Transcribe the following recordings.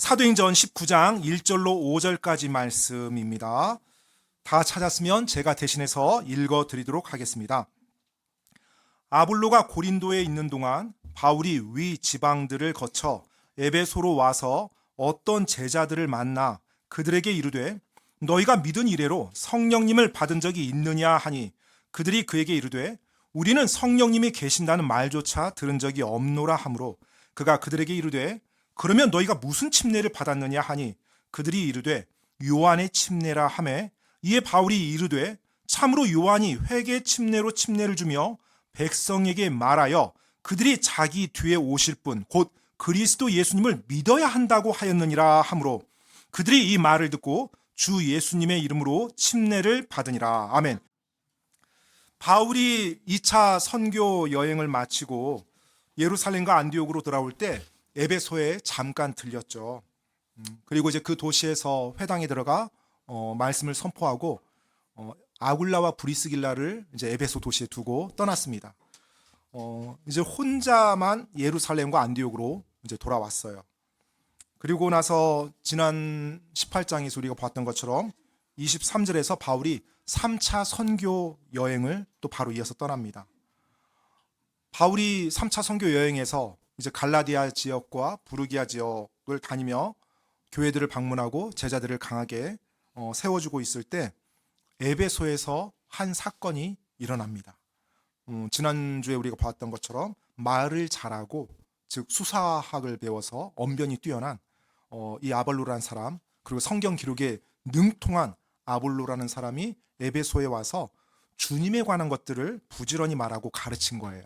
사도행전 19장 1절로 5절까지 말씀입니다. 다 찾았으면 제가 대신해서 읽어드리도록 하겠습니다. 아볼로가 고린도에 있는 동안 바울이 위 지방들을 거쳐 에베소로 와서 어떤 제자들을 만나 그들에게 이르되 너희가 믿은 이래로 성령님을 받은 적이 있느냐 하니 그들이 그에게 이르되 우리는 성령님이 계신다는 말조차 들은 적이 없노라 하므로 그가 그들에게 이르되 그러면 너희가 무슨 침례를 받았느냐 하니 그들이 이르되 요한의 침례라 하매 이에 바울이 이르되 참으로 요한이 회개 침례로 침례를 주며 백성에게 말하여 그들이 자기 뒤에 오실 분 곧 그리스도 예수님을 믿어야 한다고 하였느니라 하므로 그들이 이 말을 듣고 주 예수님의 이름으로 침례를 받으니라. 아멘. 바울이 2차 선교 여행을 마치고 예루살렘과 안디옥으로 돌아올 때 에베소에 잠깐 들렸죠. 그리고 이제 그 도시에서 회당에 들어가 말씀을 선포하고 아굴라와 브리스길라를 이제 에베소 도시에 두고 떠났습니다. 이제 혼자만 예루살렘과 안디옥으로 이제 돌아왔어요. 그리고 나서 지난 18장에서 우리가 봤던 것처럼 23절에서 바울이 3차 선교 여행을 또 바로 이어서 떠납니다. 바울이 3차 선교 여행에서 이제 갈라디아 지역과 부르기아 지역을 다니며 교회들을 방문하고 제자들을 강하게 세워주고 있을 때 에베소에서 한 사건이 일어납니다. 지난주에 우리가 봤던 것처럼 말을 잘하고 즉 수사학을 배워서 언변이 뛰어난 이 아볼로라는 사람 그리고 성경 기록에 능통한 아볼로라는 사람이 에베소에 와서 주님에 관한 것들을 부지런히 말하고 가르친 거예요.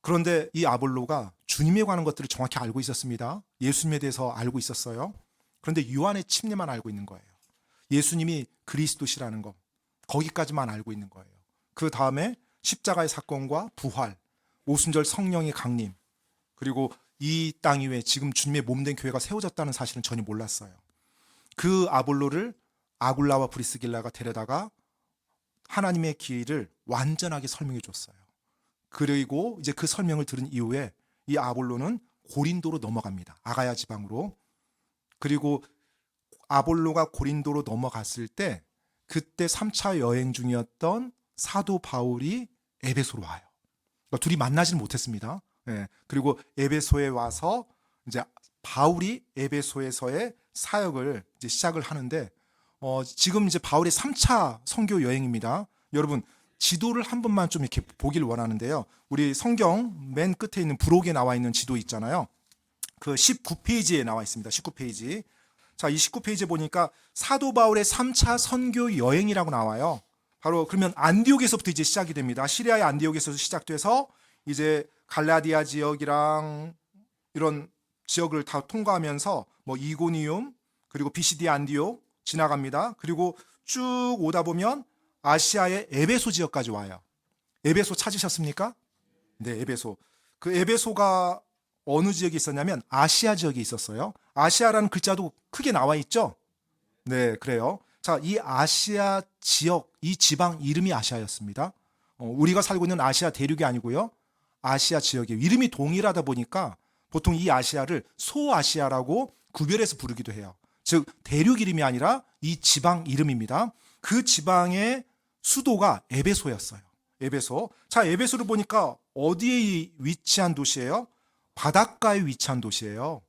그런데 이 아볼로가 주님에 관한 것들을 정확히 알고 있었습니다. 예수님에 대해서 알고 있었어요. 그런데 요한의 침례만 알고 있는 거예요. 예수님이 그리스도시라는 것 거기까지만 알고 있는 거예요. 그 다음에 십자가의 사건과 부활, 오순절 성령의 강림 그리고 이 땅 위에 지금 주님의 몸된 교회가 세워졌다는 사실은 전혀 몰랐어요. 그 아볼로를 아굴라와 브리스길라가 데려다가 하나님의 길을 완전하게 설명해 줬어요. 그리고 이제 그 설명을 들은 이후에 이 아볼로는 고린도로 넘어갑니다. 아가야 지방으로. 그리고 아볼로가 고린도로 넘어갔을 때 그때 3차 여행 중이었던 사도 바울이 에베소로 와요. 그러니까 둘이 만나지는 못했습니다. 네. 그리고 에베소에 와서 이제 바울이 에베소에서의 사역을 이제 시작을 하는데 지금 이제 바울의 3차 선교 여행입니다. 여러분 지도를 한 번만 좀 이렇게 보길 원하는데요. 우리 성경 맨 끝에 있는 부록에 나와 있는 지도 있잖아요. 그 19페이지에 나와 있습니다. 19페이지. 자, 이 19페이지에 보니까 사도 바울의 3차 선교 여행이라고 나와요. 바로 그러면 안디옥에서부터 이제 시작이 됩니다. 시리아의 안디옥에서 시작돼서 이제 갈라디아 지역이랑 이런 지역을 다 통과하면서 뭐 이고니움 그리고 비시디 안디옥 지나갑니다. 그리고 쭉 오다 보면 아시아의 에베소 지역까지 와요. 에베소 찾으셨습니까? 네, 에베소. 그 에베소가 어느 지역에 있었냐면 아시아 지역에 있었어요. 아시아라는 글자도 크게 나와 있죠? 네, 그래요. 자, 이 아시아 지역, 이 지방 이름이 아시아였습니다. 우리가 살고 있는 아시아 대륙이 아니고요. 아시아 지역이에요. 이름이 동일하다 보니까 보통 이 아시아를 소아시아라고 구별해서 부르기도 해요. 즉 대륙 이름이 아니라 이 지방 이름입니다. 그 지방의 수도가 에베소였어요. 에베소. 자, 에베소를 보니까 어디에 위치한 도시예요? 바닷가에 위치한 도시예요.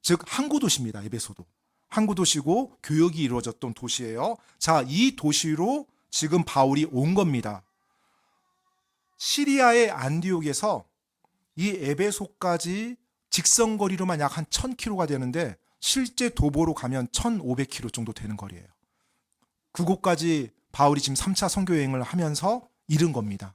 즉 항구 도시입니다. 에베소도. 항구 도시고 교역이 이루어졌던 도시예요. 자, 이 도시로 지금 바울이 온 겁니다. 시리아의 안디옥에서 이 에베소까지 직선거리로만 약 한 1000km가 되는데 실제 도보로 가면 1500km 정도 되는 거리예요. 그곳까지 바울이 지금 3차 선교 여행을 하면서 이른 겁니다.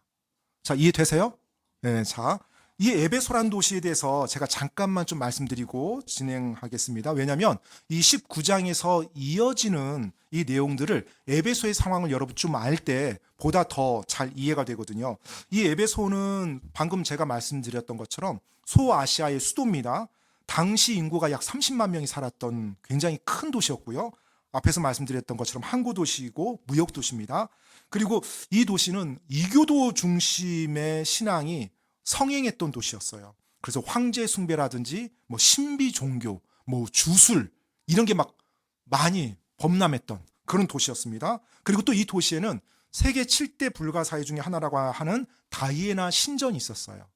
자, 이해되세요? 네, 자, 이 에베소란 도시에 대해서 제가 잠깐만 좀 말씀드리고 진행하겠습니다. 왜냐하면 이 19장에서 이어지는 이 내용들을 에베소의 상황을 여러분 좀 알 때 보다 더 잘 이해가 되거든요. 이 에베소는 방금 제가 말씀드렸던 것처럼 소아시아의 수도입니다. 당시 인구가 약 30만 명이 살았던 굉장히 큰 도시였고요. 앞에서 말씀드렸던 것처럼 항구 도시이고 무역 도시입니다. 그리고 이 도시는 이교도 중심의 신앙이 성행했던 도시였어요. 그래서 황제 숭배라든지 뭐 신비 종교 뭐 주술 이런 게 막 많이 범람했던 그런 도시였습니다. 그리고 또 이 도시에는 세계 7대 불가사의 중에 하나라고 하는 다이애나 신전이 있었어요.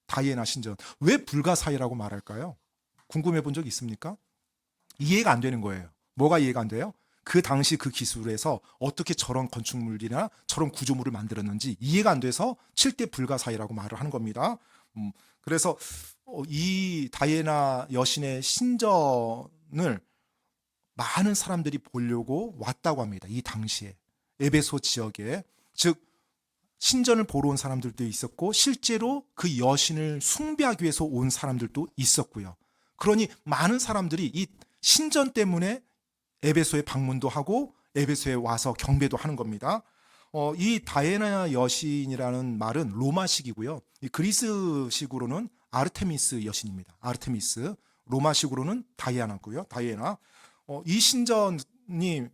다이애나 신전. 왜 불가사의라고 말할까요? 궁금해 본 적 있습니까? 이해가 안 되는 거예요. 뭐가 이해가 안 돼요? 그 당시 그 기술에서 어떻게 저런 건축물이나 저런 구조물을 만들었는지 이해가 안 돼서 7대 불가사의라고 말을 하는 겁니다. 그래서 이 다이애나 여신의 신전을 많은 사람들이 보려고 왔다고 합니다. 이 당시에 에베소 지역에, 즉 신전을 보러 온 사람들도 있었고 실제로 그 여신을 숭배하기 위해서 온 사람들도 있었고요. 그러니 많은 사람들이 이 신전 때문에 에베소에 방문도 하고 에베소에 와서 경배도 하는 겁니다. 이 다이애나 여신이라는 말은 로마식이고요. 이 그리스식으로는 아르테미스 여신입니다. 아르테미스. 로마식으로는 다이애나고요. 다이애나. 이 신전이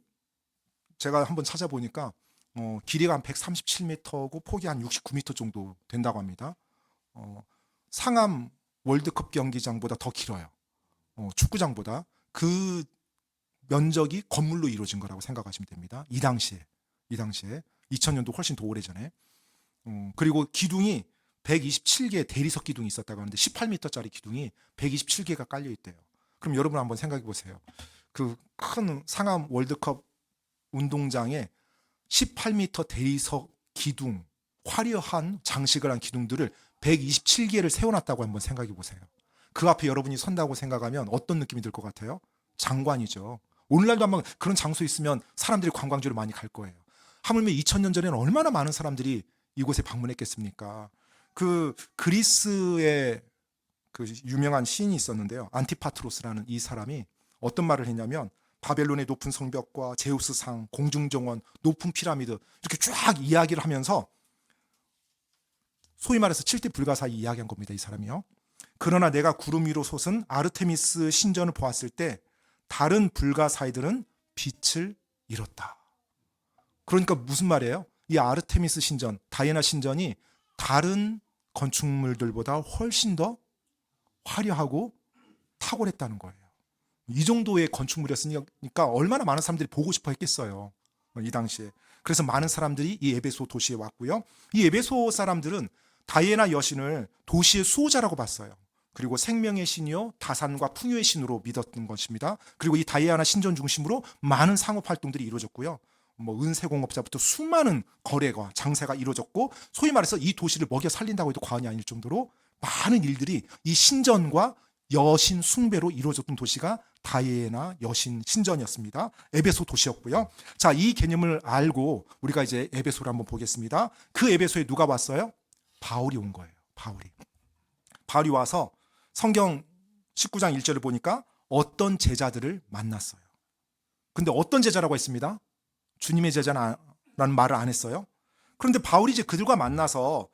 제가 한번 찾아보니까 길이가 한 137m고 폭이 한 69m 정도 된다고 합니다. 상암 월드컵 경기장보다 더 길어요. 축구장보다. 그 면적이 건물로 이루어진 거라고 생각하시면 됩니다. 이 당시에 2000년도 훨씬 더 오래전에. 그리고 기둥이 127개의 대리석 기둥이 있었다고 하는데 18m짜리 기둥이 127개가 깔려 있대요. 그럼 여러분 한번 생각해 보세요. 그 큰 상암 월드컵 운동장에 18m 대리석 기둥, 화려한 장식을 한 기둥들을 127개를 세워놨다고 한번 생각해 보세요. 그 앞에 여러분이 선다고 생각하면 어떤 느낌이 들 것 같아요? 장관이죠. 오늘날도 한번 그런 장소 있으면 사람들이 관광지로 많이 갈 거예요. 하물며 2000년 전에는 얼마나 많은 사람들이 이곳에 방문했겠습니까? 그 그리스의 그 유명한 시인이 있었는데요. 안티파트로스라는 이 사람이 어떤 말을 했냐면 바벨론의 높은 성벽과 제우스상, 공중정원, 높은 피라미드 이렇게 쫙 이야기를 하면서 소위 말해서 7대 불가사의 이야기한 겁니다. 이 사람이요. 그러나 내가 구름 위로 솟은 아르테미스 신전을 보았을 때 다른 불가사의들은 빛을 잃었다. 그러니까 무슨 말이에요? 이 아르테미스 신전, 다이애나 신전이 다른 건축물들보다 훨씬 더 화려하고 탁월했다는 거예요. 이 정도의 건축물이었으니까 얼마나 많은 사람들이 보고 싶어 했겠어요. 이 당시에. 그래서 많은 사람들이 이 에베소 도시에 왔고요. 이 에베소 사람들은 다이애나 여신을 도시의 수호자라고 봤어요. 그리고 생명의 신이요 다산과 풍요의 신으로 믿었던 것입니다. 그리고 이 다이애나 신전 중심으로 많은 상업 활동들이 이루어졌고요. 뭐 은세공업자부터 수많은 거래가 장세가 이루어졌고 소위 말해서 이 도시를 먹여 살린다고 해도 과언이 아닐 정도로 많은 일들이 이 신전과 여신 숭배로 이루어졌던 도시가 다이애나 여신 신전이었습니다. 에베소 도시였고요. 자, 이 개념을 알고 우리가 이제 에베소를 한번 보겠습니다. 그 에베소에 누가 왔어요? 바울이 온 거예요. 바울이 와서 성경 19장 1절을 보니까 어떤 제자들을 만났어요. 근데 어떤 제자라고 했습니다. 주님의 제자라는 말을 안 했어요. 그런데 바울이 이제 그들과 만나서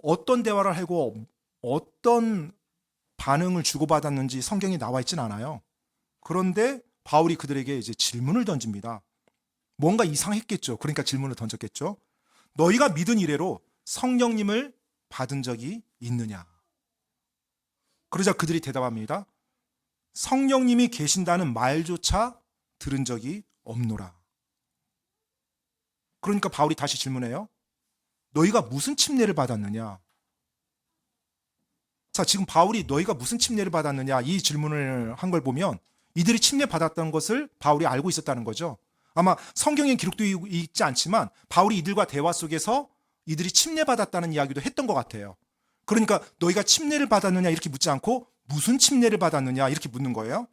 어떤 대화를 하고 어떤 반응을 주고받았는지 성경에 나와 있진 않아요. 그런데 바울이 그들에게 이제 질문을 던집니다. 뭔가 이상했겠죠. 그러니까 질문을 던졌겠죠. 너희가 믿은 이래로 성령님을 받은 적이 있느냐? 그러자 그들이 대답합니다. 성령님이 계신다는 말조차 들은 적이 없노라. 그러니까 바울이 다시 질문해요. 너희가 무슨 침례를 받았느냐? 자, 지금 바울이 너희가 무슨 침례를 받았느냐 이 질문을 한 걸 보면 이들이 침례 받았던 것을 바울이 알고 있었다는 거죠. 아마 성경에 기록되어 있지 않지만 바울이 이들과 대화 속에서 이들이 침례 받았다는 이야기도 했던 것 같아요. 그러니까 너희가 침례를 받았느냐 이렇게 묻지 않고 무슨 침례를 받았느냐 이렇게 묻는 거예요.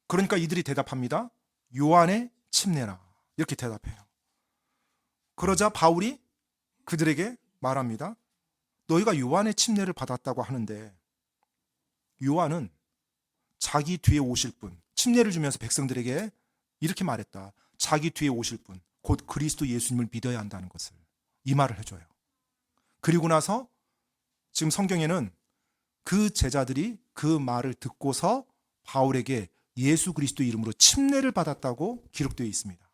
그러니까 이들이 대답합니다. 요한의 침례라 이렇게 대답해요. 그러자 바울이 그들에게 말합니다. 너희가 요한의 침례를 받았다고 하는데 요한은 자기 뒤에 오실 분, 침례를 주면서 백성들에게 이렇게 말했다. 자기 뒤에 오실 분, 곧 그리스도 예수님을 믿어야 한다는 것을 이 말을 해줘요. 그리고 나서 지금 성경에는 그 제자들이 그 말을 듣고서 바울에게 예수 그리스도 이름으로 침례를 받았다고 기록되어 있습니다.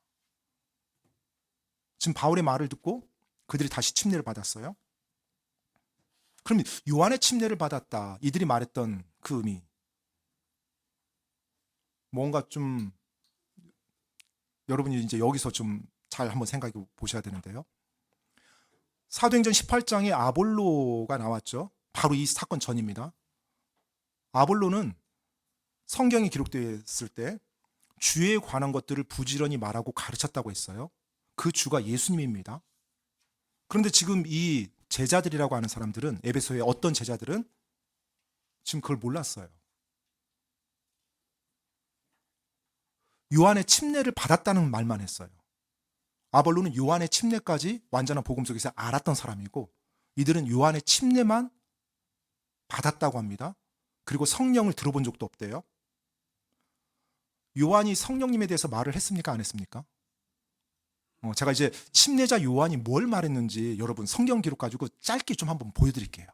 지금 바울의 말을 듣고 그들이 다시 침례를 받았어요. 그럼 요한의 침례를 받았다. 이들이 말했던 그 의미. 뭔가 좀 여러분이 이제 여기서 좀 잘 한번 생각해 보셔야 되는데요. 사도행전 18장에 아볼로가 나왔죠. 바로 이 사건 전입니다. 아볼로는 성경이 기록되었을 때 주에 관한 것들을 부지런히 말하고 가르쳤다고 했어요. 그 주가 예수님입니다. 그런데 지금 이 제자들이라고 하는 사람들은, 에베소의 어떤 제자들은 지금 그걸 몰랐어요. 요한의 침례를 받았다는 말만 했어요. 아볼로는 요한의 침례까지 완전한 복음 속에서 알았던 사람이고, 이들은 요한의 침례만 받았다고 합니다. 그리고 성령을 들어본 적도 없대요. 요한이 성령님에 대해서 말을 했습니까? 안 했습니까? 제가 이제 침례자 요한이 뭘 말했는지 여러분 성경 기록 가지고 짧게 좀 한번 보여드릴게요.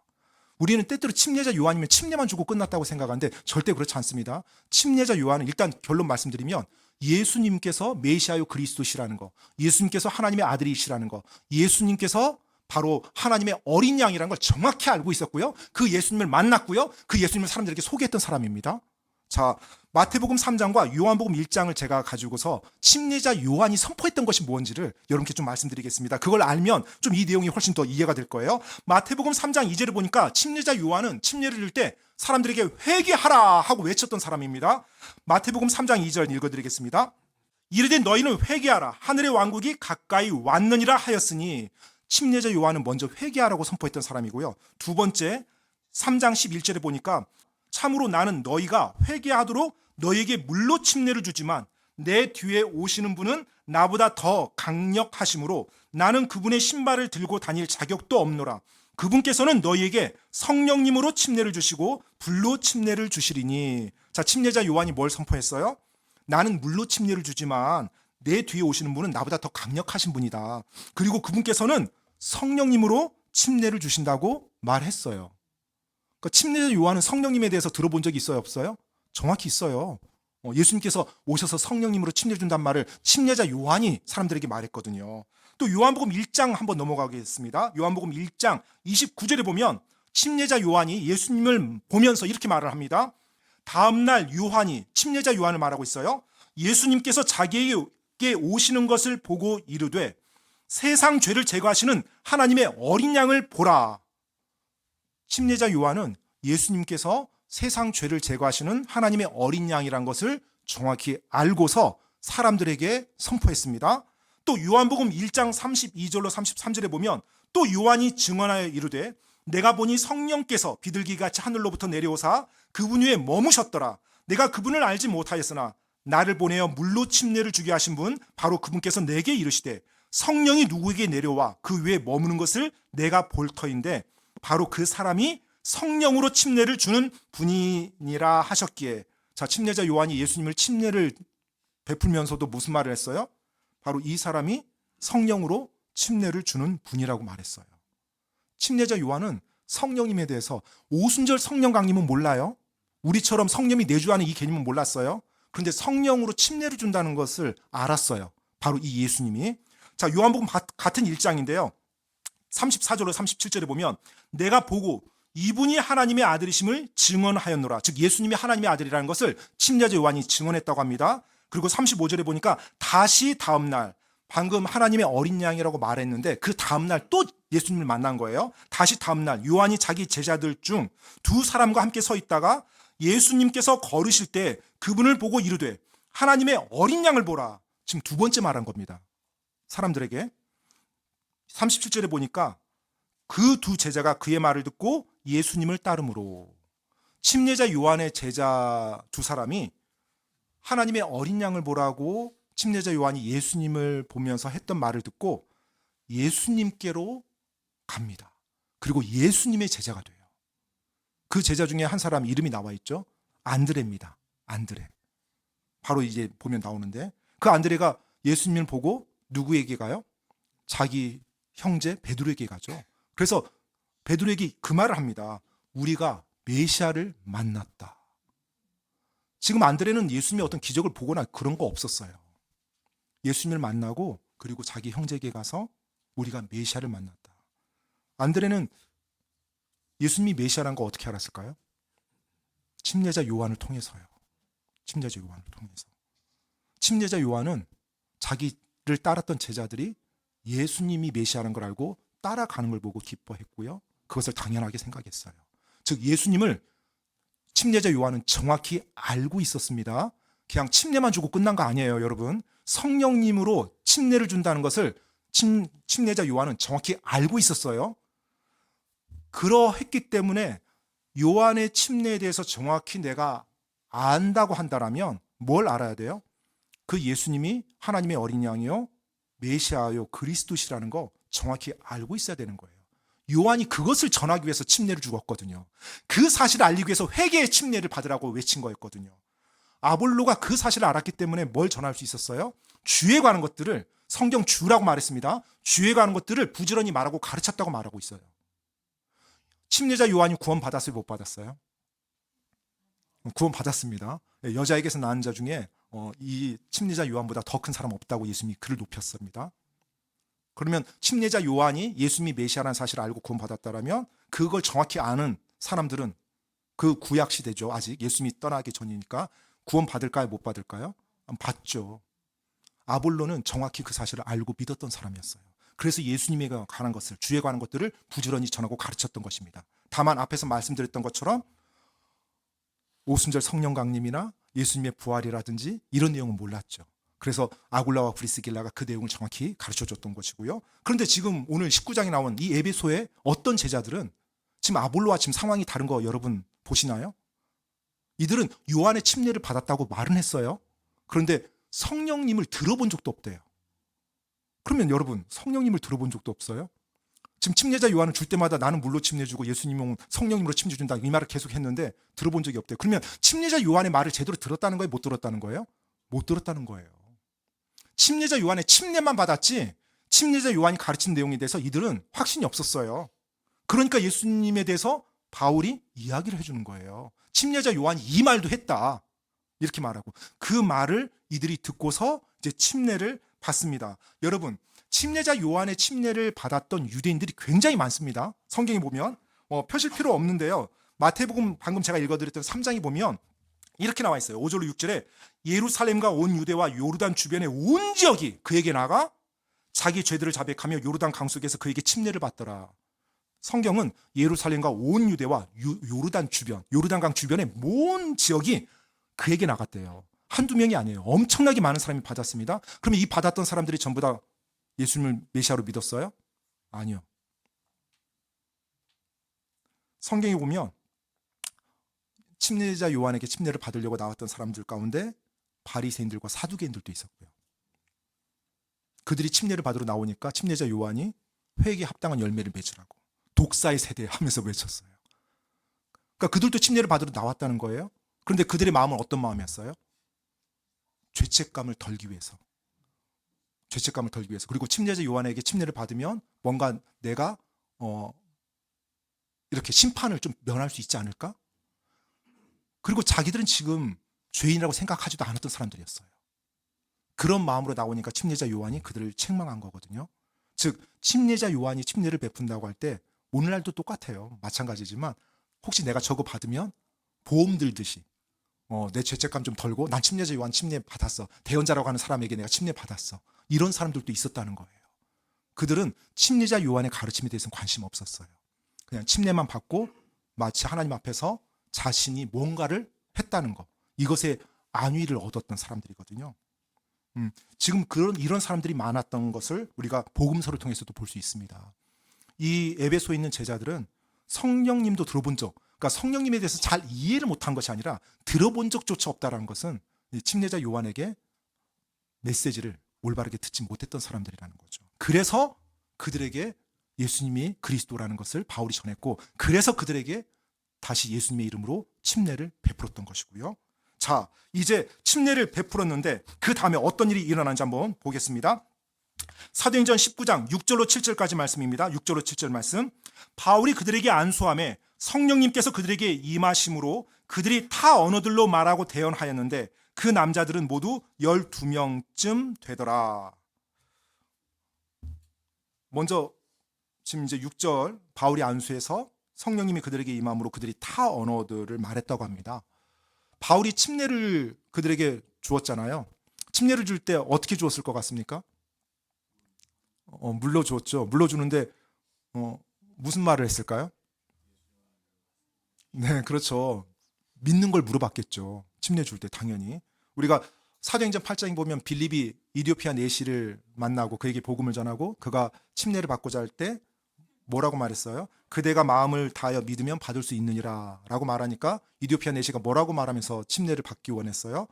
우리는 때때로 침례자 요한이면 침례만 주고 끝났다고 생각하는데 절대 그렇지 않습니다. 침례자 요한은 일단 결론 말씀드리면 예수님께서 메시아요 그리스도시라는 거, 예수님께서 하나님의 아들이시라는 거, 예수님께서 바로 하나님의 어린 양이라는 걸 정확히 알고 있었고요. 그 예수님을 만났고요. 그 예수님을 사람들에게 소개했던 사람입니다. 자, 마태복음 3장과 요한복음 1장을 제가 가지고서 침례자 요한이 선포했던 것이 뭔지를 여러분께 좀 말씀드리겠습니다. 그걸 알면 좀 이 내용이 훨씬 더 이해가 될 거예요. 마태복음 3장 2절을 보니까 침례자 요한은 침례를 줄 때 사람들에게 회개하라 하고 외쳤던 사람입니다. 마태복음 3장 2절 읽어드리겠습니다. 이르되 너희는 회개하라 하늘의 왕국이 가까이 왔느니라 하였으니, 침례자 요한은 먼저 회개하라고 선포했던 사람이고요. 두 번째 3장 11절에 보니까 참으로 나는 너희가 회개하도록 너희에게 물로 침례를 주지만 내 뒤에 오시는 분은 나보다 더 강력하심으로 나는 그분의 신발을 들고 다닐 자격도 없노라. 그분께서는 너희에게 성령님으로 침례를 주시고 불로 침례를 주시리니. 자, 침례자 요한이 뭘 선포했어요? 나는 물로 침례를 주지만 내 뒤에 오시는 분은 나보다 더 강력하신 분이다. 그리고 그분께서는 성령님으로 침례를 주신다고 말했어요. 그러니까 침례자 요한은 성령님에 대해서 들어본 적이 있어요, 없어요? 정확히 있어요. 예수님께서 오셔서 성령님으로 침례 준단 말을 침례자 요한이 사람들에게 말했거든요. 또 요한복음 1장 한번 넘어가겠습니다. 요한복음 1장 29절에 보면 침례자 요한이 예수님을 보면서 이렇게 말을 합니다. 다음날 요한이, 침례자 요한을 말하고 있어요. 예수님께서 자기에게 오시는 것을 보고 이르되 세상 죄를 제거하시는 하나님의 어린 양을 보라. 침례자 요한은 예수님께서 세상 죄를 제거하시는 하나님의 어린 양이란 것을 정확히 알고서 사람들에게 선포했습니다. 또 요한복음 1장 32절로 33절에 보면 또 요한이 증언하여 이르되 내가 보니 성령께서 비둘기같이 하늘로부터 내려오사 그분 위에 머무셨더라. 내가 그분을 알지 못하였으나 나를 보내어 물로 침례를 주게 하신 분 바로 그분께서 내게 이르시되 성령이 누구에게 내려와 그 위에 머무는 것을 내가 볼 터인데 바로 그 사람이 성령으로 침례를 주는 분이니라 하셨기에, 자, 침례자 요한이 예수님을 침례를 베풀면서도 무슨 말을 했어요? 바로 이 사람이 성령으로 침례를 주는 분이라고 말했어요. 침례자 요한은 성령님에 대해서 오순절 성령 강림은 몰라요. 우리처럼 성령이 내주하는 이 개념은 몰랐어요. 그런데 성령으로 침례를 준다는 것을 알았어요. 바로 이 예수님이. 자, 요한복음 같은 1장인데요. 34절로 37절에 보면 내가 보고 이분이 하나님의 아들이심을 증언하였노라. 즉 예수님이 하나님의 아들이라는 것을 침례자 요한이 증언했다고 합니다. 그리고 35절에 보니까 다시 다음날, 방금 하나님의 어린 양이라고 말했는데 그 다음날 또 예수님을 만난 거예요. 다시 다음날 요한이 자기 제자들 중 두 사람과 함께 서 있다가 예수님께서 걸으실 때 그분을 보고 이르되 하나님의 어린 양을 보라. 지금 두 번째 말한 겁니다. 사람들에게. 37절에 보니까 그 두 제자가 그의 말을 듣고 예수님을 따름으로, 침례자 요한의 제자 두 사람이 하나님의 어린 양을 보라고 침례자 요한이 예수님을 보면서 했던 말을 듣고 예수님께로 갑니다. 그리고 예수님의 제자가 돼요. 그 제자 중에 한 사람 이름이 나와 있죠. 안드레입니다. 안드레. 바로 이제 보면 나오는데 그 안드레가 예수님을 보고 누구에게 가요? 자기 형제 베드로에게 가죠. 그래서 베드로에게 그 말을 합니다. 우리가 메시아를 만났다. 지금 안드레는 예수님의 어떤 기적을 보거나 그런 거 없었어요. 예수님을 만나고 그리고 자기 형제에게 가서 우리가 메시아를 만났다. 안드레는 예수님이 메시아라는 거 어떻게 알았을까요? 침례자 요한을 통해서요. 침례자 요한을 통해서. 침례자 요한은 자기를 따랐던 제자들이 예수님이 메시아라는 걸 알고 따라가는 걸 보고 기뻐했고요. 그것을 당연하게 생각했어요. 즉 예수님을 침례자 요한은 정확히 알고 있었습니다. 그냥 침례만 주고 끝난 거 아니에요, 여러분. 성령님으로 침례를 준다는 것을 침례자 요한은 정확히 알고 있었어요. 그러했기 때문에 요한의 침례에 대해서 정확히 내가 안다고 한다면 뭘 알아야 돼요? 그 예수님이 하나님의 어린 양이요 메시아요 그리스도시라는 거 정확히 알고 있어야 되는 거예요. 요한이 그것을 전하기 위해서 침례를 주었거든요. 그 사실을 알리기 위해서 회개의 침례를 받으라고 외친 거였거든요. 아볼로가 그 사실을 알았기 때문에 뭘 전할 수 있었어요? 주에 관한 것들을, 성경 주라고 말했습니다. 주에 관한 것들을 부지런히 말하고 가르쳤다고 말하고 있어요. 침례자 요한이 구원 받았어요, 못 받았어요? 구원 받았습니다. 여자에게서 낳은 자 중에 이 침례자 요한보다 더 큰 사람 없다고 예수님이 그를 높였습니다. 그러면 침례자 요한이 예수님이 메시아라는 사실을 알고 구원 받았다라면 그걸 정확히 아는 사람들은 그 구약 시대죠. 아직 예수님이 떠나기 전이니까 구원 받을까요, 못 받을까요? 받죠. 아볼로는 정확히 그 사실을 알고 믿었던 사람이었어요. 그래서 예수님에 관한 것을, 주에 관한 것들을 부지런히 전하고 가르쳤던 것입니다. 다만 앞에서 말씀드렸던 것처럼 오순절 성령 강림이나 예수님의 부활이라든지 이런 내용은 몰랐죠. 그래서 아굴라와 브리스길라가 그 내용을 정확히 가르쳐줬던 것이고요. 그런데 지금 오늘 19장에 나온 이 에베소의 어떤 제자들은 지금 아볼로와 지금 상황이 다른 거 여러분 보시나요? 이들은 요한의 침례를 받았다고 말은 했어요. 그런데 성령님을 들어본 적도 없대요. 그러면 여러분 성령님을 들어본 적도 없어요? 지금 침례자 요한을 줄 때마다 나는 물로 침례 주고 예수님은 성령님으로 침례 준다 이 말을 계속 했는데 들어본 적이 없대요. 그러면 침례자 요한의 말을 제대로 들었다는 거예요? 못 들었다는 거예요? 못 들었다는 거예요. 침례자 요한의 침례만 받았지 침례자 요한이 가르친 내용에 대해서 이들은 확신이 없었어요. 그러니까 예수님에 대해서 바울이 이야기를 해주는 거예요. 침례자 요한이 이 말도 했다 이렇게 말하고 그 말을 이들이 듣고서 이제 침례를 받습니다. 여러분 침례자 요한의 침례를 받았던 유대인들이 굉장히 많습니다. 성경에 보면 펴실 필요 없는데요. 마태복음 방금 제가 읽어드렸던 3장에 보면 이렇게 나와 있어요. 5절로 6절에 예루살렘과 온 유대와 요르단 주변의 온 지역이 그에게 나가 자기 죄들을 자백하며 요르단 강속에서 그에게 침례를 받더라. 성경은 예루살렘과 온 유대와 요르단 주변, 요르단강 주변의 모든 지역이 그에게 나갔대요. 한두 명이 아니에요. 엄청나게 많은 사람이 받았습니다. 그러면 이 받았던 사람들이 전부 다 예수님을 메시아로 믿었어요? 아니요. 성경에 보면 침례자 요한에게 침례를 받으려고 나왔던 사람들 가운데 바리새인들과 사두개인들도 있었고요. 그들이 침례를 받으러 나오니까 침례자 요한이 회개에 합당한 열매를 맺으라고 독사의 세대 하면서 외쳤어요. 그러니까 그들도 침례를 받으러 나왔다는 거예요. 그런데 그들의 마음은 어떤 마음이었어요? 죄책감을 덜기 위해서. 죄책감을 덜기 위해서. 그리고 침례자 요한에게 침례를 받으면 뭔가 내가 이렇게 심판을 좀 면할 수 있지 않을까? 그리고 자기들은 지금 죄인이라고 생각하지도 않았던 사람들이었어요. 그런 마음으로 나오니까 침례자 요한이 그들을 책망한 거거든요. 즉 침례자 요한이 침례를 베푼다고 할 때 오늘날도 똑같아요. 마찬가지지만 혹시 내가 저거 받으면 보험 들듯이 내 죄책감 좀 덜고 난 침례자 요한 침례 받았어. 대언자라고 하는 사람에게 내가 침례 받았어. 이런 사람들도 있었다는 거예요. 그들은 침례자 요한의 가르침에 대해서는 관심 없었어요. 그냥 침례만 받고 마치 하나님 앞에서 자신이 뭔가를 했다는 것. 이것에 안위를 얻었던 사람들이거든요. 지금 이런 사람들이 많았던 것을 우리가 복음서를 통해서도 볼 수 있습니다. 이 에베소에 있는 제자들은 성령님도 들어본 적, 그러니까 성령님에 대해서 잘 이해를 못한 것이 아니라 들어본 적조차 없다는 것은 침례자 요한에게 메시지를 올바르게 듣지 못했던 사람들이라는 거죠. 그래서 그들에게 예수님이 그리스도라는 것을 바울이 전했고 그래서 그들에게 다시 예수님의 이름으로 침례를 베풀었던 것이고요. 자, 이제 침례를 베풀었는데 그 다음에 어떤 일이 일어난지 한번 보겠습니다. 사도행전 19장 6절로 7절까지 말씀입니다. 6절로 7절 말씀. 바울이 그들에게 안수하며 성령님께서 그들에게 임하심으로 그들이 타 언어들로 말하고 대언하였는데 그 남자들은 모두 12명쯤 되더라. 먼저 지금 이제 6절 바울이 안수해서 성령님이 그들에게 임함으로 그들이 타 언어들을 말했다고 합니다. 바울이 침례를 그들에게 주었잖아요. 침례를 줄 때 어떻게 주었을 것 같습니까? 물로 주었죠. 물로 주는데 무슨 말을 했을까요? 네, 그렇죠. 믿는 걸 물어봤겠죠. 침례 줄 때 당연히. 우리가 사도행전 8장에 보면 빌립이 이디오피아 내시를 만나고 그에게 복음을 전하고 그가 침례를 받고자 할 때 뭐라고 말했어요? 그대가 마음을 다하여 믿으면 받을 수 있느니라 라고 말하니까 이디오피아 내시가 뭐라고 말하면서 침례를 받기 원했어요?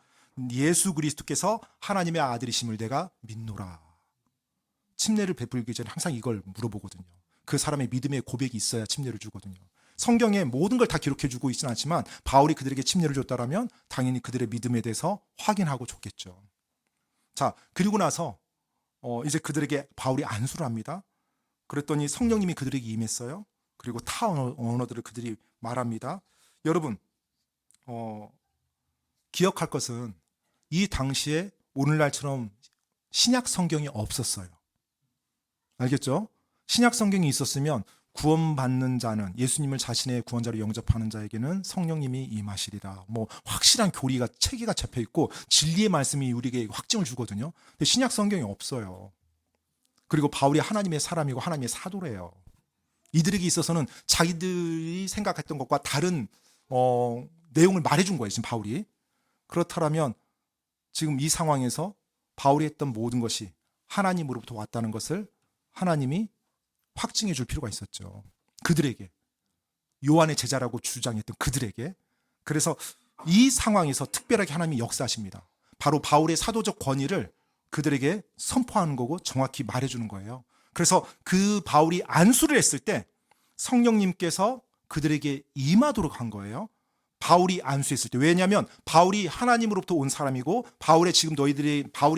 예수 그리스도께서 하나님의 아들이심을 내가 믿노라. 침례를 베풀기 전에 항상 이걸 물어보거든요. 그 사람의 믿음의 고백이 있어야 침례를 주거든요. 성경에 모든 걸 다 기록해주고 있지는 않지만 바울이 그들에게 침례를 줬다라면 당연히 그들의 믿음에 대해서 확인하고 줬겠죠. 자, 그리고 나서 이제 그들에게 바울이 안수를 합니다. 그랬더니 성령님이 그들에게 임했어요. 그리고 타 언어들을 그들이 말합니다. 여러분 기억할 것은 이 당시에 오늘날처럼 신약 성경이 없었어요. 알겠죠? 신약 성경이 있었으면 구원받는 자는 예수님을 자신의 구원자로 영접하는 자에게는 성령님이 임하시리라. 뭐 확실한 교리가 체계가 잡혀 있고 진리의 말씀이 우리에게 확증을 주거든요. 근데 신약 성경이 없어요. 그리고 바울이 하나님의 사람이고 하나님의 사도래요. 이들에게 있어서는 자기들이 생각했던 것과 다른 내용을 말해준 거예요. 지금 바울이. 그렇다면 지금 이 상황에서 바울이 했던 모든 것이 하나님으로부터 왔다는 것을 하나님이 확증해 줄 필요가 있었죠. 그들에게. 요한의 제자라고 주장했던 그들에게. 그래서 이 상황에서 특별하게 하나님이 역사하십니다. 바로 바울의 사도적 권위를 그들에게 선포하는 거고 정확히 말해주는 거예요. 그래서 그 바울이 안수를 했을 때 성령님께서 그들에게 임하도록 한 거예요. 바울이 안수했을 때. 왜냐하면 바울이 하나님으로부터 온 사람이고 바울이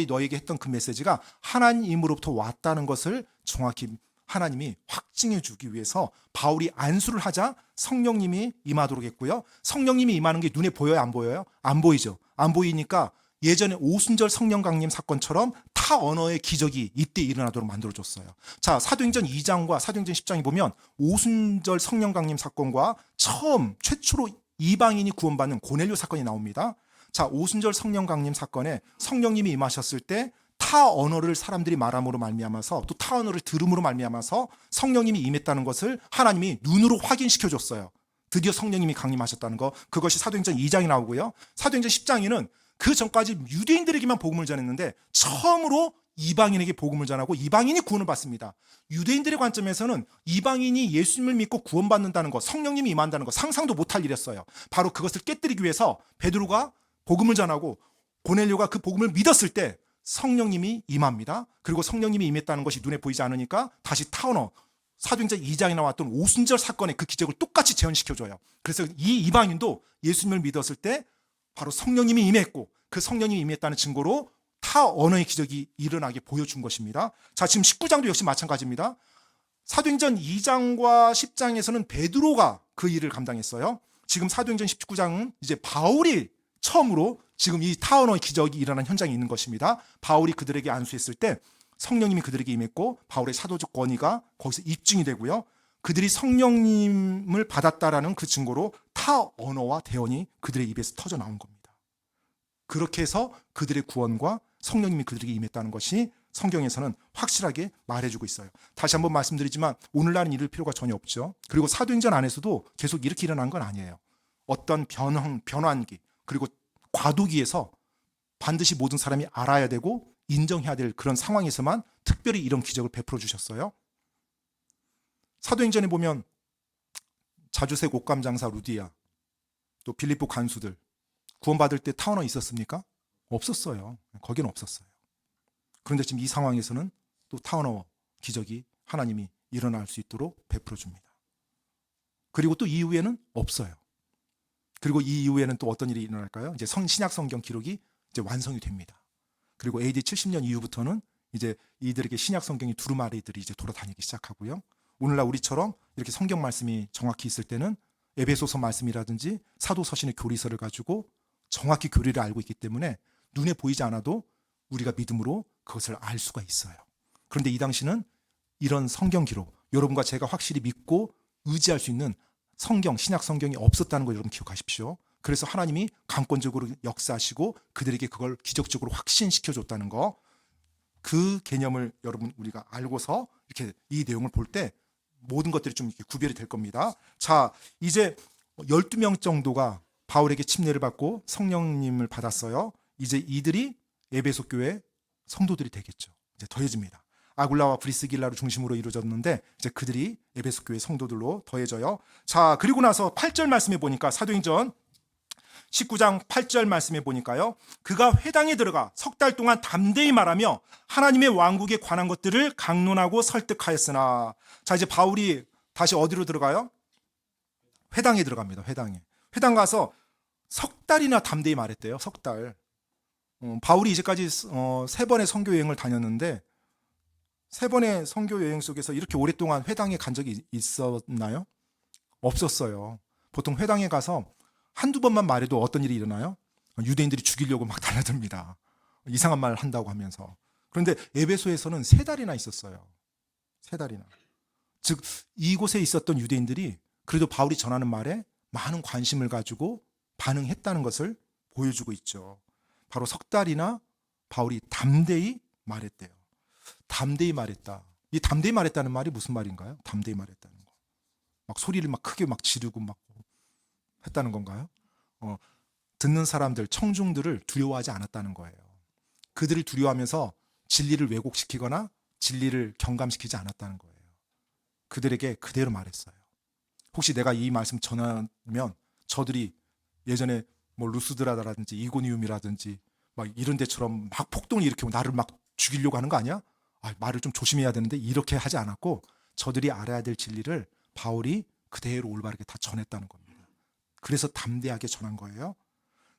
너에게 했던 그 메시지가 하나님으로부터 왔다는 것을 정확히 하나님이 확증해 주기 위해서 바울이 안수를 하자 성령님이 임하도록 했고요. 성령님이 임하는 게 눈에 보여요? 안 보여요? 안 보이죠. 안 보이니까 예전에 오순절 성령 강림 사건처럼 타 언어의 기적이 이때 일어나도록 만들어줬어요. 자, 사도행전 2장과 사도행전 10장에 보면 오순절 성령 강림 사건과 최초로 이방인이 구원받는 고넬료 사건이 나옵니다. 자, 오순절 성령 강림 사건에 성령님이 임하셨을 때 타 언어를 사람들이 말함으로 말미암아서 또 타 언어를 들음으로 말미암아서 성령님이 임했다는 것을 하나님이 눈으로 확인시켜 줬어요. 드디어 성령님이 강림하셨다는 거. 그것이 사도행전 2장에 나오고요. 사도행전 10장에는 그 전까지 유대인들에게만 복음을 전했는데 처음으로 이방인에게 복음을 전하고 이방인이 구원을 받습니다. 유대인들의 관점에서는 이방인이 예수님을 믿고 구원받는다는 것, 성령님이 임한다는 것 상상도 못할 일이었어요. 바로 그것을 깨뜨리기 위해서 베드로가 복음을 전하고 고넬료가 그 복음을 믿었을 때 성령님이 임합니다. 그리고 성령님이 임했다는 것이 눈에 보이지 않으니까 다시 타언어 사도행전 2장에 나왔던 오순절 사건의 그 기적을 똑같이 재현시켜줘요. 그래서 이 이방인도 예수님을 믿었을 때 바로 성령님이 임했고 그 성령님이 임했다는 증거로 타 언어의 기적이 일어나게 보여준 것입니다. 자, 지금 19장도 역시 마찬가지입니다. 사도행전 2장과 10장에서는 베드로가 그 일을 감당했어요. 지금 사도행전 19장은 이제 바울이 처음으로 지금 이 타 언어의 기적이 일어난 현장에 있는 것입니다. 바울이 그들에게 안수했을 때 성령님이 그들에게 임했고 바울의 사도적 권위가 거기서 입증이 되고요. 그들이 성령님을 받았다라는 그 증거로 타 언어와 대언이 그들의 입에서 터져 나온 겁니다. 그렇게 해서 그들의 구원과 성령님이 그들에게 임했다는 것이 성경에서는 확실하게 말해주고 있어요. 다시 한번 말씀드리지만 오늘날은 이럴 필요가 전혀 없죠. 그리고 사도행전 안에서도 계속 이렇게 일어난 건 아니에요. 어떤 변환기 그리고 과도기에서 반드시 모든 사람이 알아야 되고 인정해야 될 그런 상황에서만 특별히 이런 기적을 베풀어 주셨어요. 사도행전에 보면 자주색 옷감 장사 루디아 또 빌립보 간수들 구원받을 때 타언어 있었습니까? 없었어요. 거기는 없었어요. 그런데 지금 이 상황에서는 또 타언어 기적이 하나님이 일어날 수 있도록 베풀어 줍니다. 그리고 또 이후에는 없어요. 그리고 이 이후에는 또 어떤 일이 일어날까요? 이제 신약 성경 기록이 이제 완성이 됩니다. 그리고 AD 70년 이후부터는 이제 이들에게 신약 성경이 두루마리들이 이제 돌아다니기 시작하고요. 오늘날 우리처럼 이렇게 성경 말씀이 정확히 있을 때는 에베소서 말씀이라든지 사도서신의 교리서를 가지고 정확히 교리를 알고 있기 때문에 눈에 보이지 않아도 우리가 믿음으로 그것을 알 수가 있어요. 그런데 이 당시는 이런 성경 기록, 여러분과 제가 확실히 믿고 의지할 수 있는 성경, 신약 성경이 없었다는 걸 여러분 기억하십시오. 그래서 하나님이 강권적으로 역사하시고 그들에게 그걸 기적적으로 확신시켜 줬다는 거, 그 개념을 여러분 우리가 알고서 이렇게 이 내용을 볼 때 모든 것들이 좀 이렇게 구별이 될 겁니다. 자, 이제 12명 정도가 바울에게 침례를 받고 성령님을 받았어요. 이제 이들이 에베소 교회 성도들이 되겠죠. 이제 더해집니다. 아굴라와 브리스길라를 중심으로 이루어졌는데 이제 그들이 에베소 교회 성도들로 더해져요. 자, 그리고 나서 8절 말씀에 보니까 사도행전 19장 8절 말씀에 보니까요. 그가 회당에 들어가 석 달 동안 담대히 말하며 하나님의 왕국에 관한 것들을 강론하고 설득하였으나. 자, 이제 바울이 다시 어디로 들어가요? 회당에 들어갑니다. 회당에. 회당 가서 석 달이나 담대히 말했대요. 석 달. 바울이 이제까지 세 번의 선교 여행을 다녔는데 세 번의 선교 여행 속에서 이렇게 오랫동안 회당에 간 적이 있었나요? 없었어요. 보통 회당에 가서 한두 번만 말해도 어떤 일이 일어나요? 유대인들이 죽이려고 막 달려듭니다. 이상한 말 한다고 하면서. 그런데 에베소에서는 세 달이나 있었어요. 세 달이나. 즉 이곳에 있었던 유대인들이 그래도 바울이 전하는 말에 많은 관심을 가지고 반응했다는 것을 보여주고 있죠. 바로 석 달이나 바울이 담대히 말했대요. 담대히 말했다. 이 담대히 말했다는 말이 무슨 말인가요? 담대히 말했다는 거. 막 소리를 막 크게 막 지르고 막 했다는 건가요? 듣는 사람들, 청중들을 두려워하지 않았다는 거예요. 그들을 두려워하면서 진리를 왜곡시키거나 진리를 경감시키지 않았다는 거예요. 그들에게 그대로 말했어요. 혹시 내가 이 말씀 전하면 저들이 예전에 뭐 루스드라라든지 이고니움이라든지 막 이런 데처럼 막 폭동을 일으키고 나를 막 죽이려고 하는 거 아니야? 말을 좀 조심해야 되는데 이렇게 하지 않았고 저들이 알아야 될 진리를 바울이 그대로 올바르게 다 전했다는 겁니다. 그래서 담대하게 전한 거예요.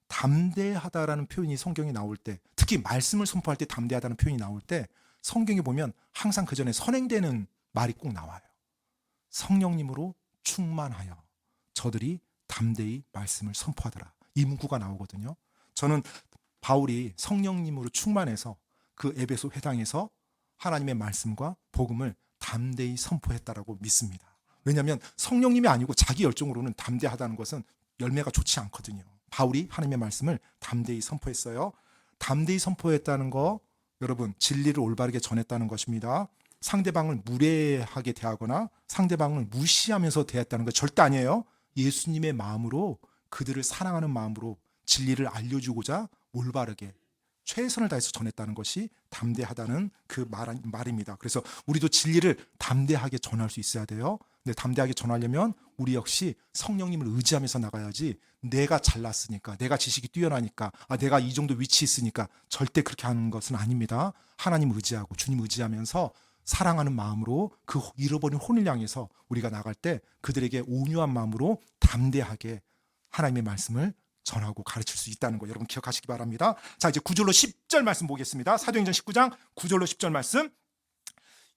담대하다라는 표현이 성경에 나올 때, 특히 말씀을 선포할 때 담대하다는 표현이 나올 때 성경에 보면 항상 그 전에 선행되는 말이 꼭 나와요. 성령님으로 충만하여 저들이 담대히 말씀을 선포하더라. 이 문구가 나오거든요. 저는 바울이 성령님으로 충만해서 그 에베소 회당에서 하나님의 말씀과 복음을 담대히 선포했다라고 믿습니다. 왜냐하면 성령님이 아니고 자기 열정으로는 담대하다는 것은 열매가 좋지 않거든요. 바울이 하나님의 말씀을 담대히 선포했어요. 담대히 선포했다는 거, 여러분 진리를 올바르게 전했다는 것입니다. 상대방을 무례하게 대하거나 상대방을 무시하면서 대했다는 거 절대 아니에요. 예수님의 마음으로, 그들을 사랑하는 마음으로 진리를 알려주고자 올바르게 최선을 다해서 전했다는 것이 담대하다는 그 말입니다. 그래서 우리도 진리를 담대하게 전할 수 있어야 돼요. 근데 담대하게 전하려면 우리 역시 성령님을 의지하면서 나가야지, 내가 잘났으니까, 내가 지식이 뛰어나니까, 내가 이 정도 위치에 있으니까 절대 그렇게 하는 것은 아닙니다. 하나님 의지하고 주님 의지하면서 사랑하는 마음으로 그 잃어버린 혼을 향해서 우리가 나갈 때 그들에게 온유한 마음으로 담대하게 하나님의 말씀을 전하고 가르칠 수 있다는 거 여러분 기억하시기 바랍니다. 자, 이제 9절로 10절 말씀 보겠습니다. 사도행전 19장 9절로 10절 말씀.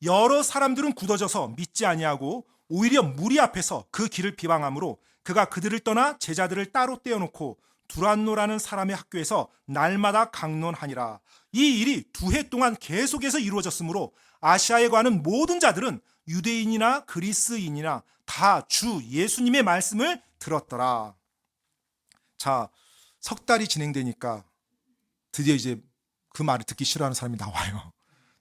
여러 사람들은 굳어져서 믿지 아니하고 오히려 무리 앞에서 그 길을 비방함으로 그가 그들을 떠나 제자들을 따로 떼어놓고 두란노라는 사람의 학교에서 날마다 강론하니라. 이 일이 2해 동안 계속해서 이루어졌으므로 아시아에 가는 모든 자들은 유대인이나 그리스인이나 다 주 예수님의 말씀을 들었더라. 자, 석 달이 진행되니까 드디어 이제 그 말을 듣기 싫어하는 사람이 나와요.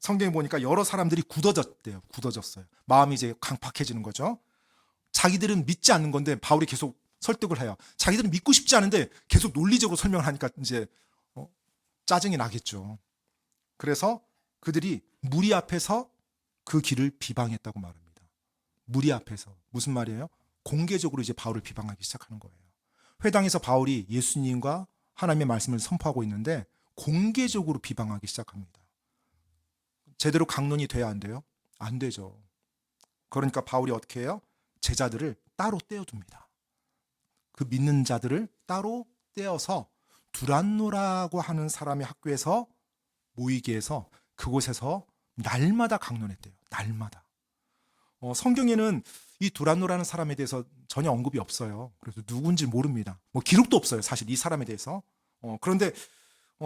성경에 보니까 여러 사람들이 굳어졌대요. 굳어졌어요. 마음이 이제 강팍해지는 거죠. 자기들은 믿지 않는 건데 바울이 계속 설득을 해요. 자기들은 믿고 싶지 않은데 계속 논리적으로 설명을 하니까 이제 짜증이 나겠죠. 그래서 그들이 무리 앞에서 그 길을 비방했다고 말합니다. 무리 앞에서. 무슨 말이에요? 공개적으로 이제 바울을 비방하기 시작하는 거예요. 회당에서 바울이 예수님과 하나님의 말씀을 선포하고 있는데 공개적으로 비방하기 시작합니다. 제대로 강론이 돼야 안 돼요? 안 되죠. 그러니까 바울이 어떻게 해요? 제자들을 따로 떼어둡니다. 그 믿는 자들을 따로 떼어서 두란노라고 하는 사람의 학교에서 모이게 해서 그곳에서 날마다 강론했대요. 날마다. 성경에는 이 두란노라는 사람에 대해서 전혀 언급이 없어요. 그래서 누군지 모릅니다. 기록도 없어요. 사실 이 사람에 대해서. 그런데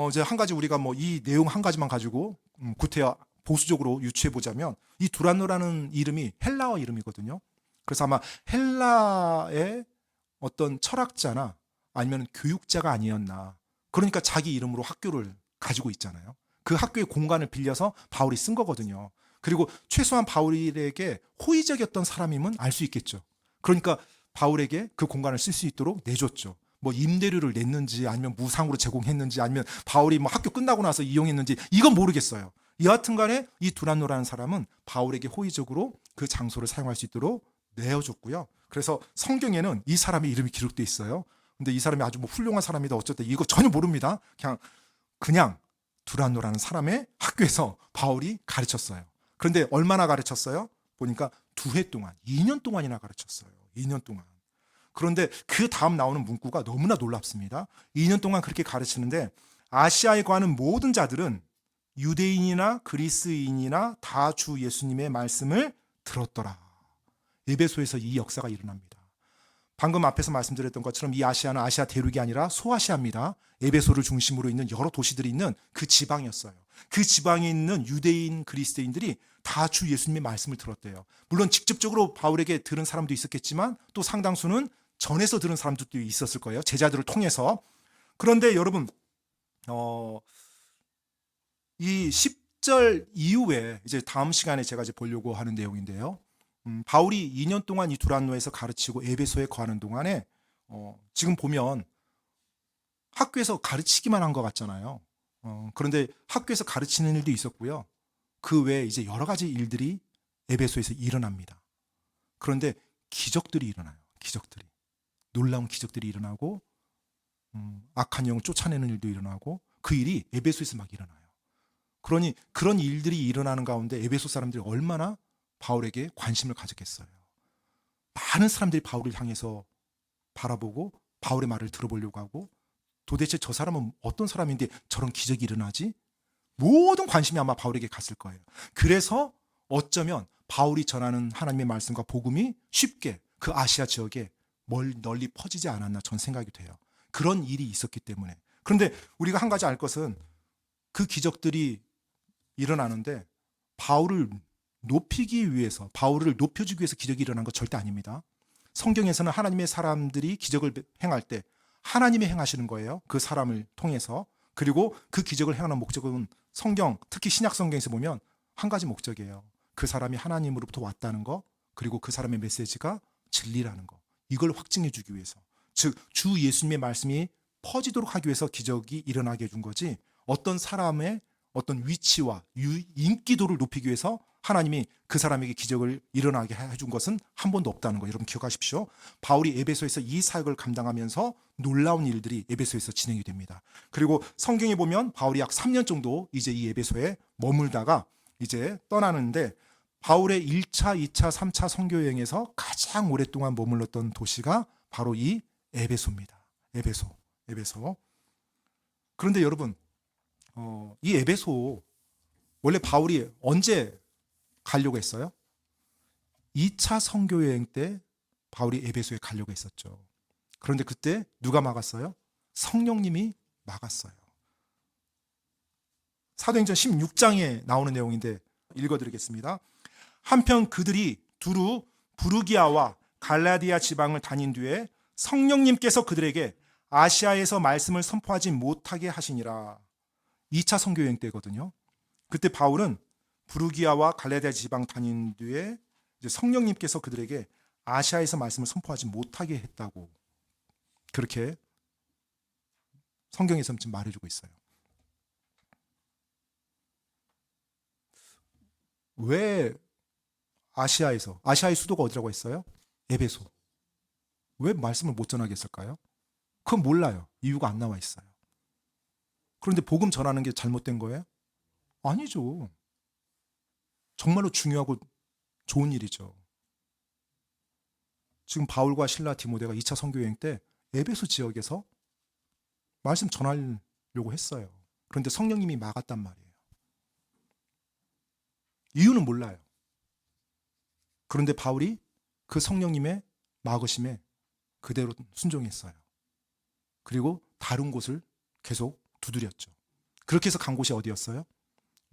이제 한 가지 우리가 이 내용 한 가지만 가지고 구태여 보수적으로 유추해 보자면 이 두란노라는 이름이 헬라어 이름이거든요. 그래서 아마 헬라의 어떤 철학자나 아니면 교육자가 아니었나. 그러니까 자기 이름으로 학교를 가지고 있잖아요. 그 학교의 공간을 빌려서 바울이 쓴 거거든요. 그리고 최소한 바울에게 호의적이었던 사람이면 알 수 있겠죠. 그러니까 바울에게 그 공간을 쓸 수 있도록 내줬죠. 뭐 임대료를 냈는지 아니면 무상으로 제공했는지 아니면 바울이 뭐 학교 끝나고 나서 이용했는지 이건 모르겠어요. 여하튼 간에 이 두란노라는 사람은 바울에게 호의적으로 그 장소를 사용할 수 있도록 내어줬고요. 그래서 성경에는 이 사람의 이름이 기록돼 있어요. 근데 이 사람이 아주 뭐 훌륭한 사람이다 어쨌든 이거 전혀 모릅니다. 그냥 두란노라는 사람의 학교에서 바울이 가르쳤어요. 그런데 얼마나 가르쳤어요? 보니까 2해 동안, 2년 동안이나 가르쳤어요. 2년 동안. 그런데 그 다음 나오는 문구가 너무나 놀랍습니다. 2년 동안 그렇게 가르치는데 아시아에 거하는 모든 자들은 유대인이나 그리스인이나 다 주 예수님의 말씀을 들었더라. 에베소에서 이 역사가 일어납니다. 방금 앞에서 말씀드렸던 것처럼 이 아시아는 아시아 대륙이 아니라 소아시아입니다. 에베소를 중심으로 있는 여러 도시들이 있는 그 지방이었어요. 그 지방에 있는 유대인, 그리스도인들이 다 주 예수님의 말씀을 들었대요. 물론 직접적으로 바울에게 들은 사람도 있었겠지만 또 상당수는 전에서 들은 사람들도 있었을 거예요. 제자들을 통해서. 그런데 여러분 이 10절 이후에 이제 다음 시간에 제가 이제 보려고 하는 내용인데요. 바울이 2년 동안 이 두란노에서 가르치고 에베소에 거하는 동안에 지금 보면 학교에서 가르치기만 한 것 같잖아요. 그런데 학교에서 가르치는 일도 있었고요. 그 외에 이제 여러 가지 일들이 에베소에서 일어납니다. 그런데 기적들이 일어나요. 기적들이. 놀라운 기적들이 일어나고 악한 영을 쫓아내는 일도 일어나고 그 일이 에베소에서 막 일어나요. 그러니 그런 일들이 일어나는 가운데 에베소 사람들이 얼마나 바울에게 관심을 가졌겠어요. 많은 사람들이 바울을 향해서 바라보고 바울의 말을 들어보려고 하고 도대체 저 사람은 어떤 사람인데 저런 기적이 일어나지? 모든 관심이 아마 바울에게 갔을 거예요. 그래서 어쩌면 바울이 전하는 하나님의 말씀과 복음이 쉽게 그 아시아 지역에 널리 퍼지지 않았나 전 생각이 돼요. 그런 일이 있었기 때문에. 그런데 우리가 한 가지 알 것은 그 기적들이 일어나는데 바울을 높이기 위해서, 바울을 높여주기 위해서 기적이 일어난 것 절대 아닙니다. 성경에서는 하나님의 사람들이 기적을 행할 때 하나님이 행하시는 거예요. 그 사람을 통해서. 그리고 그 기적을 행하는 목적은 성경, 특히 신약 성경에서 보면 한 가지 목적이에요. 그 사람이 하나님으로부터 왔다는 거, 그리고 그 사람의 메시지가 진리라는 거. 이걸 확증해 주기 위해서. 즉, 주 예수님의 말씀이 퍼지도록 하기 위해서 기적이 일어나게 해준 거지, 어떤 사람의 어떤 위치와 인기도를 높이기 위해서 하나님이 그 사람에게 기적을 일어나게 해준 것은 한 번도 없다는 거 여러분 기억하십시오. 바울이 에베소에서 이 사역을 감당하면서 놀라운 일들이 에베소에서 진행이 됩니다. 그리고 성경에 보면 바울이 약 3년 정도 이제 이 에베소에 머물다가 이제 떠나는데 바울의 1차, 2차, 3차 선교 여행에서 가장 오랫동안 머물렀던 도시가 바로 이 에베소입니다. 에베소. 그런데 여러분 이 에베소 원래 바울이 언제 가려고 했어요? 2차 선교 여행 때 바울이 에베소에 가려고 했었죠. 그런데 그때 누가 막았어요? 성령님이 막았어요. 사도행전 16장에 나오는 내용인데 읽어드리겠습니다. 한편 그들이 두루 부르기아와 갈라디아 지방을 다닌 뒤에 성령님께서 그들에게 아시아에서 말씀을 선포하지 못하게 하시니라. 2차 선교 여행 때거든요. 그때 바울은 부르기아와 갈라디아 지방 다닌 뒤에 이제 성령님께서 그들에게 아시아에서 말씀을 선포하지 못하게 했다고 그렇게 성경에서 지금 말해주고 있어요. 왜 아시아의 수도가 어디라고 했어요? 에베소. 왜 말씀을 못 전하게 했을까요? 그건 몰라요. 이유가 안 나와 있어요. 그런데 복음 전하는 게 잘못된 거예요? 아니죠. 정말로 중요하고 좋은 일이죠. 지금 바울과 실라 디모데가 2차 선교 여행 때 에베소 지역에서 말씀 전하려고 했어요. 그런데 성령님이 막았단 말이에요. 이유는 몰라요. 그런데 바울이 그 성령님의 막으심에 그대로 순종했어요. 그리고 다른 곳을 계속 두드렸죠. 그렇게 해서 간 곳이 어디였어요?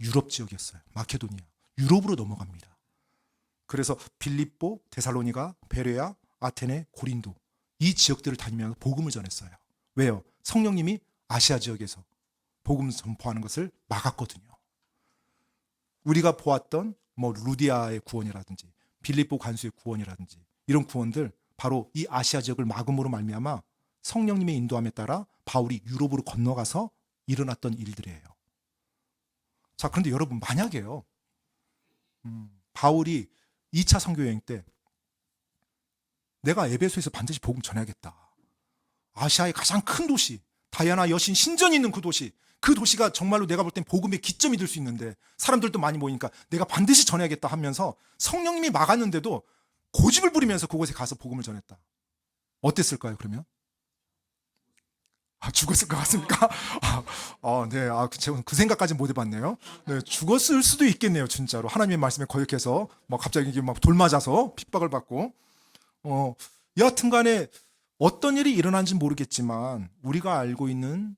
유럽 지역이었어요. 마케도니아. 유럽으로 넘어갑니다. 그래서 빌립보, 데살로니가, 베레아, 아테네, 고린도 이 지역들을 다니면서 복음을 전했어요. 왜요? 성령님이 아시아 지역에서 복음 전파하는 것을 막았거든요. 우리가 보았던 뭐 루디아의 구원이라든지 빌립보 간수의 구원이라든지 이런 구원들 바로 이 아시아 지역을 막음으로 말미암아 성령님의 인도함에 따라 바울이 유럽으로 건너가서 일어났던 일들이에요. 자, 그런데 여러분 만약에요. 바울이 2차 선교 여행 때 내가 에베소에서 반드시 복음 전해야겠다. 아시아의 가장 큰 도시, 다이아나 여신 신전이 있는 그 도시, 그 도시가 정말로 내가 볼 땐 복음의 기점이 될 수 있는데 사람들도 많이 모이니까 내가 반드시 전해야겠다 하면서 성령님이 막았는데도 고집을 부리면서 그곳에 가서 복음을 전했다. 어땠을까요, 그러면? 죽었을 것 같습니까? 네. 제가 그 생각까지 못 해봤네요. 네, 죽었을 수도 있겠네요, 진짜로. 하나님의 말씀에 거역해서, 막 갑자기 막 돌 맞아서 핍박을 받고. 여하튼 간에 어떤 일이 일어난지는 모르겠지만, 우리가 알고 있는,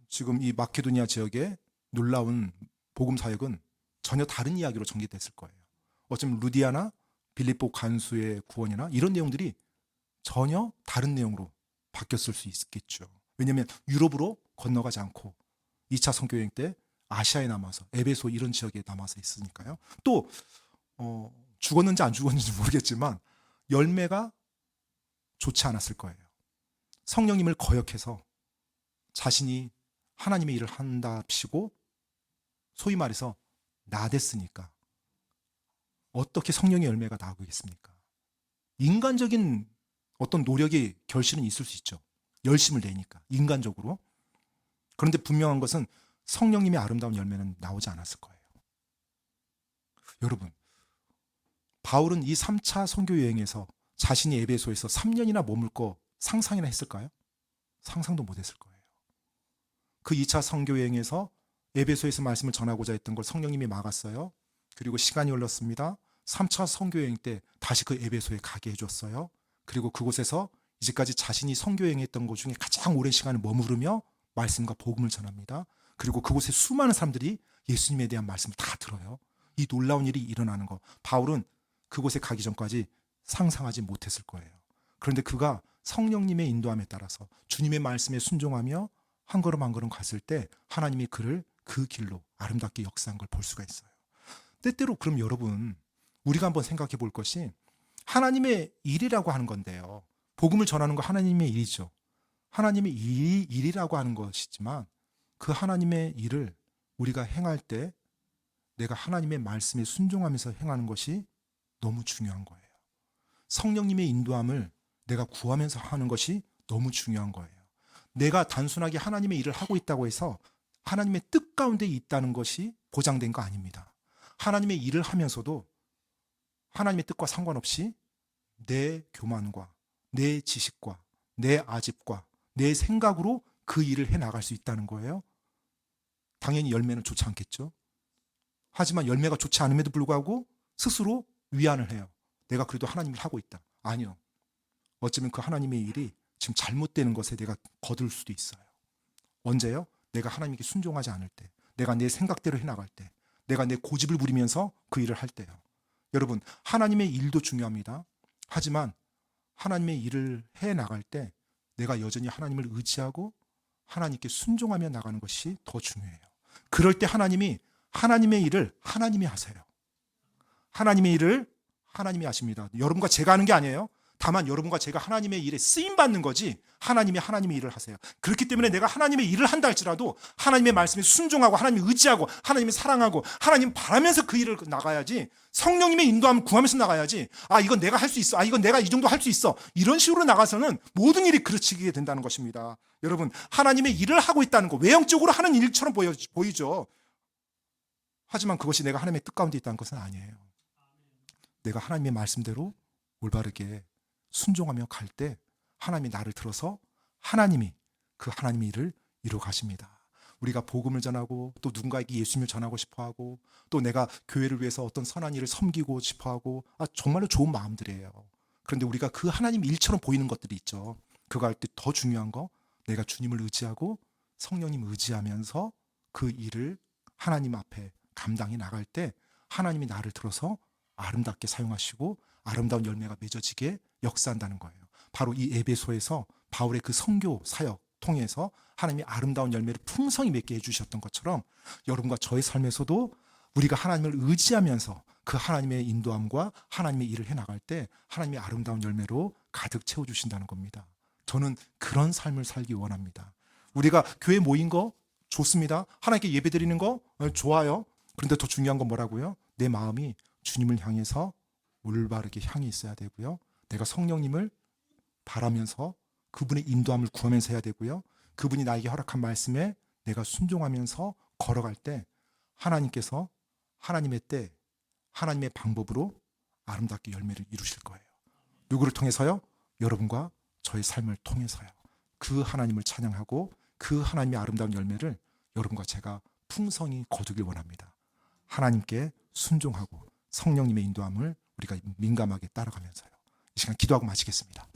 지금 이 마케도니아 지역의 놀라운 복음 사역은 전혀 다른 이야기로 전개됐을 거예요. 어쩌면 루디아나 빌립보 간수의 구원이나 이런 내용들이 전혀 다른 내용으로 바뀌었을 수 있겠죠. 왜냐하면 유럽으로 건너가지 않고 2차 선교 여행 때 아시아에 남아서 에베소 이런 지역에 남아서 있으니까요. 또 죽었는지 안 죽었는지 모르겠지만 열매가 좋지 않았을 거예요. 성령님을 거역해서 자신이 하나님의 일을 한답시고 소위 말해서 나댔으니까 어떻게 성령의 열매가 나오겠습니까? 인간적인 어떤 노력의 결실은 있을 수 있죠. 열심을 내니까 인간적으로. 그런데 분명한 것은 성령님의 아름다운 열매는 나오지 않았을 거예요. 여러분, 바울은 이 3차 선교 여행에서 자신이 에베소에서 3년이나 머물 거 상상이나 했을까요? 상상도 못했을 거예요. 그 2차 선교 여행에서 에베소에서 말씀을 전하고자 했던 걸 성령님이 막았어요. 그리고 시간이 흘렀습니다. 3차 선교 여행 때 다시 그 에베소에 가게 해줬어요. 그리고 그곳에서 이제까지 자신이 선교 여행했던 곳 중에 가장 오랜 시간을 머무르며 말씀과 복음을 전합니다. 그리고 그곳에 수많은 사람들이 예수님에 대한 말씀을 다 들어요. 이 놀라운 일이 일어나는 거 바울은 그곳에 가기 전까지 상상하지 못했을 거예요. 그런데 그가 성령님의 인도함에 따라서 주님의 말씀에 순종하며 한 걸음 한 걸음 갔을 때 하나님이 그를 그 길로 아름답게 역사한 걸 볼 수가 있어요. 때때로 그럼 여러분 우리가 한번 생각해 볼 것이 하나님의 일이라고 하는 건데요. 복음을 전하는 거 하나님의 일이죠. 하나님의 일이라고 하는 것이지만 그 하나님의 일을 우리가 행할 때 내가 하나님의 말씀에 순종하면서 행하는 것이 너무 중요한 거예요. 성령님의 인도함을 내가 구하면서 하는 것이 너무 중요한 거예요. 내가 단순하게 하나님의 일을 하고 있다고 해서 하나님의 뜻 가운데 있다는 것이 보장된 거 아닙니다. 하나님의 일을 하면서도 하나님의 뜻과 상관없이 내 교만과 내 지식과 내 아집과 내 생각으로 그 일을 해나갈 수 있다는 거예요. 당연히 열매는 좋지 않겠죠. 하지만 열매가 좋지 않음에도 불구하고 스스로 위안을 해요. 내가 그래도 하나님을 하고 있다. 아니요. 어쩌면 그 하나님의 일이 지금 잘못되는 것에 내가 거둘 수도 있어요. 언제요? 내가 하나님께 순종하지 않을 때, 내가 내 생각대로 해나갈 때, 내가 내 고집을 부리면서 그 일을 할 때요. 여러분, 하나님의 일도 중요합니다. 하지만 하나님의 일을 해나갈 때 내가 여전히 하나님을 의지하고 하나님께 순종하며 나가는 것이 더 중요해요. 그럴 때 하나님이 하나님의 일을 하나님이 하세요. 하나님의 일을 하나님이 하십니다. 여러분과 제가 하는 게 아니에요. 다만 여러분과 제가 하나님의 일에 쓰임받는 거지 하나님이 하나님의 일을 하세요. 그렇기 때문에 내가 하나님의 일을 한다 할지라도 하나님의 말씀에 순종하고 하나님을 의지하고 하나님을 사랑하고 하나님 바라면서 그 일을 나가야지 성령님의 인도함을 구하면서 나가야지 이건 내가 할 수 있어. 이건 내가 이 정도 할 수 있어. 이런 식으로 나가서는 모든 일이 그르치게 된다는 것입니다. 여러분 하나님의 일을 하고 있다는 거 외형적으로 하는 일처럼 보이죠. 하지만 그것이 내가 하나님의 뜻 가운데 있다는 것은 아니에요. 내가 하나님의 말씀대로 올바르게 순종하며 갈 때 하나님이 나를 들어서 하나님이 그 하나님의 일을 이루어 가십니다. 우리가 복음을 전하고 또 누군가에게 예수님을 전하고 싶어하고 또 내가 교회를 위해서 어떤 선한 일을 섬기고 싶어하고 정말로 좋은 마음들이에요. 그런데 우리가 그 하나님 일처럼 보이는 것들이 있죠. 그거 할 때 더 중요한 거 내가 주님을 의지하고 성령님 의지하면서 그 일을 하나님 앞에 감당해 나갈 때 하나님이 나를 들어서 아름답게 사용하시고 아름다운 열매가 맺어지게 역사한다는 거예요. 바로 이 에베소에서 바울의 그 선교 사역 통해서 하나님이 아름다운 열매를 풍성히 맺게 해주셨던 것처럼 여러분과 저의 삶에서도 우리가 하나님을 의지하면서 그 하나님의 인도함과 하나님의 일을 해나갈 때 하나님의 아름다운 열매로 가득 채워주신다는 겁니다. 저는 그런 삶을 살기 원합니다. 우리가 교회 모인 거 좋습니다. 하나님께 예배드리는 거 좋아요. 그런데 더 중요한 건 뭐라고요? 내 마음이 주님을 향해서 올바르게 향해 있어야 되고요. 내가 성령님을 바라면서 그분의 인도함을 구하면서 해야 되고요. 그분이 나에게 허락한 말씀에 내가 순종하면서 걸어갈 때 하나님께서 하나님의 때, 하나님의 방법으로 아름답게 열매를 이루실 거예요. 누구를 통해서요? 여러분과 저의 삶을 통해서요. 그 하나님을 찬양하고 그 하나님의 아름다운 열매를 여러분과 제가 풍성히 거두길 원합니다. 하나님께 순종하고 성령님의 인도함을 우리가 민감하게 따라가면서요. 이 시간 기도하고 마치겠습니다.